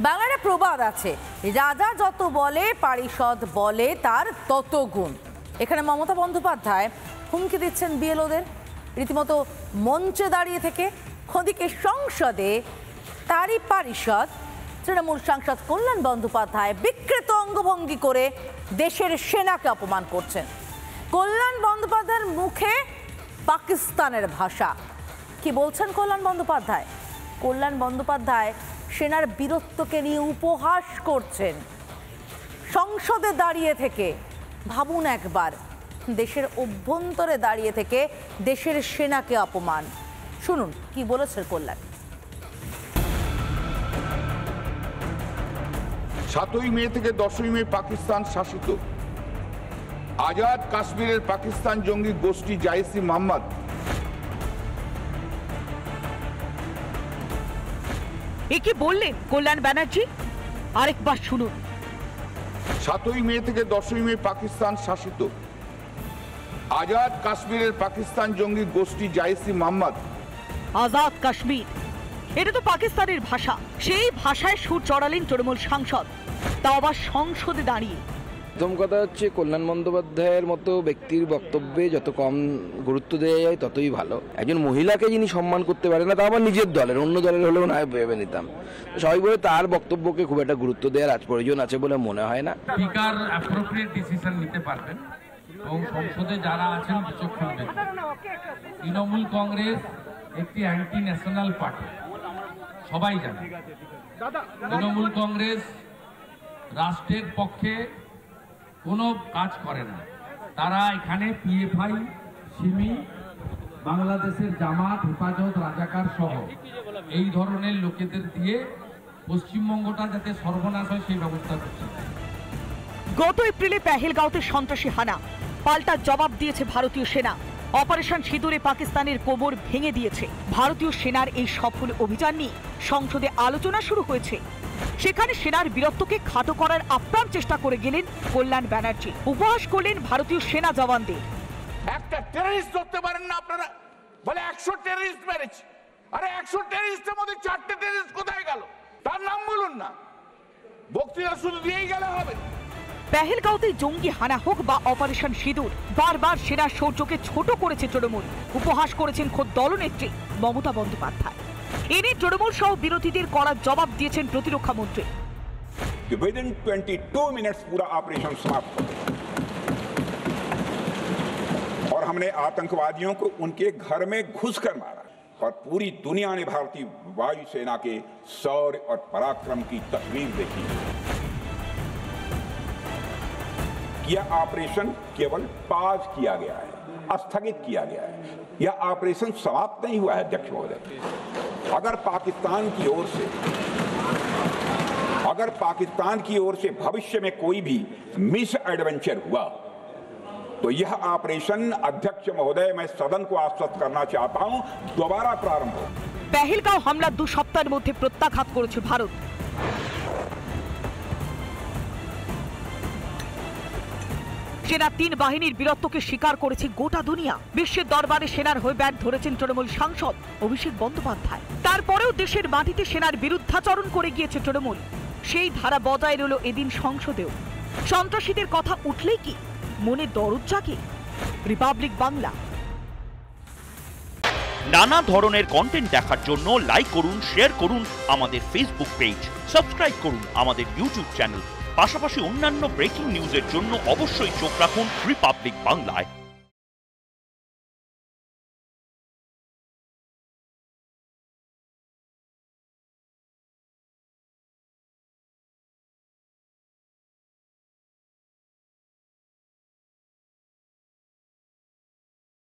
বাংলার প্রবাদ আছে, রাজা যত বলে পারিষদ বলে তার তত গুণ। এখানে মমতা বন্দ্যোপাধ্যায় হুমকি দিচ্ছেন বিএলওদের, রীতিমতো মঞ্চে দাঁড়িয়ে থেকে। ওদিকে সংসদে তারই পারিষদ তৃণমূল সাংসদ কল্যাণ বন্দ্যোপাধ্যায় বিকৃত অঙ্গভঙ্গি করে দেশের সেনাকে অপমান করছেন। কল্যাণ বন্দ্যোপাধ্যায়ের মুখে পাকিস্তানের ভাষা। কি বলছেন কল্যাণ বন্দ্যোপাধ্যায়? কল্যাণ বন্দ্যোপাধ্যায় সেনার বীরত্বকে নিয়ে উপহাস করছেন সংসদে দাঁড়িয়ে থেকে। ভাবুন একবার, দেশের অভ্যন্তরে দাঁড়িয়ে থেকে দেশের সেনাকে অপমান। শুনুন কি বলেছেন কল্যাণ। 7ই মে থেকে 10ই মে পাকিস্তান শাসিত আজাদ কাশ্মীরের পাকিস্তান জঙ্গি গোষ্ঠী জাইসি মোহাম্মদ কি বললেন কল্যাণ ব্যানার্জি? আরেকবার শুনুন। 7ই মে থেকে 10ই মে পাকিস্তান শাসিত আজাদ কাশ্মীরের পাকিস্তান জঙ্গি গোষ্ঠী জাইসি মোহাম্মদ। আজাদ কাশ্মীর, এটা তো পাকিস্তানের ভাষা। সেই ভাষায় সুর চড়ালেন তৃণমূল সাংসদ, তাও আবার সংসদে দাঁড়িয়ে। প্রথম কথা হচ্ছে, কল্যাণ বন্দ্যোপাধ্যায়ের মতো ব্যক্তির বক্তব্যে যত কম গুরুত্ব দেওয়া যায় ততই ভালো। একজন মহিলাকে যিনি সম্মান করতে পারে না, তা আমার নিজের দলের, অন্য দলের হলেও না ভেবে নিতাম। স্বাভাবিকভাবে তার বক্তব্যকে খুব একটা গুরুত্ব দেওয়ার আজ প্রয়োজন আছে বলে মনে হয় না। স্পিকার অ্যাপ্রোপ্রিয়েট ডিসিশন নিতে পারবেন এবং সংসদে যারা আছেন বিচক্ষণ ব্যক্তি। তৃণমূল কংগ্রেস একটি অ্যান্টি ন্যাশনাল পার্টি, সবাই জানে। তৃণমূল কংগ্রেস রাষ্ট্রের পক্ষে কোনো কাজ করে না। তারা এখানে পিএফআই, সিমি, বাংলাদেশের জামাত, হেফাজত, রাজাকার সহ এই ধরনের লোকেদের দিয়ে পশ্চিমবঙ্গটা যাতে সর্বনাশ হয় সেই ব্যবস্থা করছে। গত এপ্রিলে পেহেলগাঁওতে সন্ত্রাসী হানা, পাল্টা জবাব দিয়েছে ভারতীয় সেনা। অপারেশন সিঁদুরে পাকিস্তানের কোমর ভেঙে দিয়েছে। ভারতীয় সেনার এই সফল অভিযান নিয়ে সংসদে আলোচনা শুরু হয়েছে। সেখানে সেনার বীরত্বকে খাটো করার আপ্রাণ চেষ্টা করে গেলেন কল্যাণ ব্যানার্জি। উপহাস করলেন ভারতীয় সেনা জওয়ানদের। একটা টেররিস্ট ধরতে পারেন না আপনারা? বলে 100 টেররিস্ট মেরেছে। আরে 100 টেররিস্টের মধ্যে 4টে টেররিস্ট কোথায় গেল? তার নাম বলুন না, বক্তৃতা শুধু দিয়েই গেলে হবে। পেহেলগাঁওতে জঙ্গি হানা হোক বা অপারেশন সিঁদুর, বারবার সেনার শৌর্যকে ছোট করেছে তৃণমূল। উপহাস করেছেন খোদ দলনেত্রী মমতা বন্দ্যোপাধ্যায়। এনে তৃণমূল সহ বিরোধীদের কড়া জবাব দিয়েছেন প্রতিরক্ষা মন্ত্রী। Within 22 मिनट्स पूरा ऑपरेशन समाप्त और हमने आतंकवादियों को उनके घर में घुसकर मारा और पूरी दुनिया ने भारतीय वायुसेना के शौर्य और पराक्रम की तस्वीर देखी। यह ऑपरेशन केवल पाज किया गया है, स्थगित किया गया है। यह ऑपरेशन समाप्त नहीं हुआ है अध्यक्ष महोदय। अगर पाकिस्तान की ओर से भविष्य में कोई भी मिस एडवेंचर हुआ तो यह ऑपरेशन, अध्यक्ष महोदय, मैं सदन को आश्वस्त करना चाहता हूं, दोबारा प्रारंभ हो। পেহেলগাঁও হামলা 2 সপ্তাহের মধ্যে প্রত্যাঘাত করেছে ভারত। সেনা 3 বাহিনীর বীরত্বকে স্বীকার করেছে গোটা দুনিয়া। বিশ্বের দরবারে সেনার হয়ে ব্যাট ধরেছেন তৃণমূল সাংসদ অভিষেক বন্দ্যোপাধ্যায়। তারপরেও দেশের মাটিতে সেনার বিরুদ্ধাচরণ করে গিয়েছে তৃণমূল। সেই ধারা বজায় রইল এদিন সংসদেও। সন্ত্রাসীদের কথা উঠলেই কি মনে দরদ জাগে? রিপাবলিক বাংলা। নানা ধরনের কন্টেন্ট দেখার জন্য লাইক করুন, শেয়ার করুন আমাদের ফেসবুক পেজ, সাবস্ক্রাইব করুন আমাদের ইউটিউব চ্যানেল। পাশাপাশি অন্যান্য ব্রেকিং নিউজের জন্য অবশ্যই চোখ রাখুন রিপাবলিক বাংলায়।